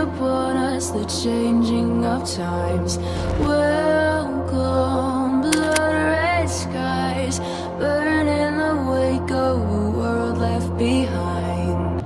upon us the changing of times. Welcome, blood red skies, burn in the wake of a world left behind.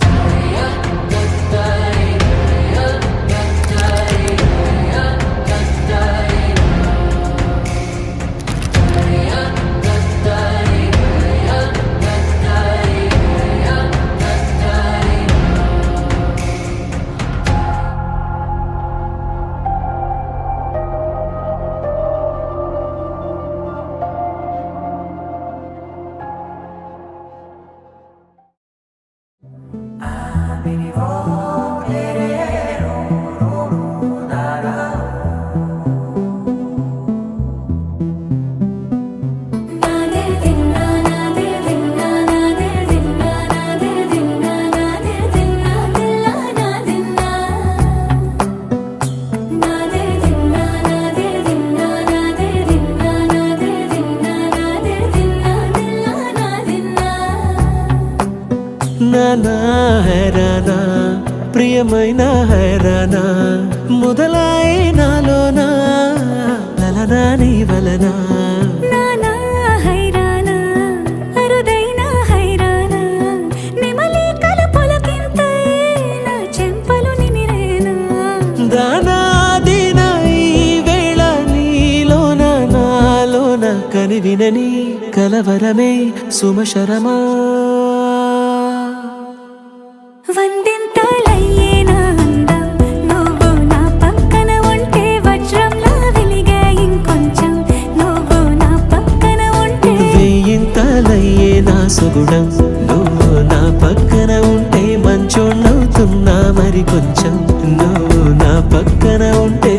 నానా హైరానా ప్రియమైన హైరానా మొదలై నాలోనా లలనా నీ వలనా నానా హైరానా అరుదైన హైరానా నిమలి కలపులకింతై నా చెంపలు నిమిరేనా దానాదిన ఈ వేళ నీలోన నాలోన కనివినని కలవరమే సుమశరమా వందింతలయ్యేనా అందం నువ్వు నా పక్కన ఉంటే వజ్రంలా వెలిగే ఇంకొంచెం నువ్వు నా పక్కన ఉంటే వెయ్యింతలయ్యే నా సుగుణం నువ్వు నా పక్కన ఉంటే మంచోణ్ణవుతున్నా మరి కొంచెం నువ్వు నా పక్కన ఉంటే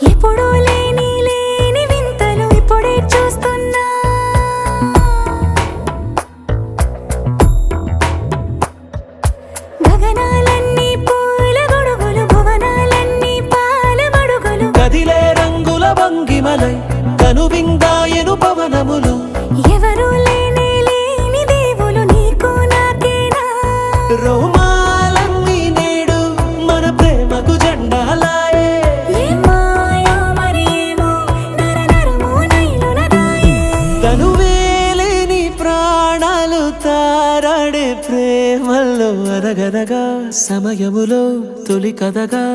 ఎప్పుడూ లేని లేని వింతలు ఇప్పుడే చూస్తున్నా గగనాలన్నీ పూల గొడుగులు భువనాలన్నీ పాల మడుగులు కదిలే రంగుల భంగిమలై కనువిందాయను పవనములు ఎవరూ లేని లేని దేవులు నీకు నాకేనా రోమాలన్నీ నేడు మన ప్రేమకు జెండాలాయే ఏమాయో మరి ఏమో నరనరమో నైలున దాయే తనువేలేని ప్రాణాలు తారాడే ప్రేమల్లో అనగనగా సమయములో తొలి కథగా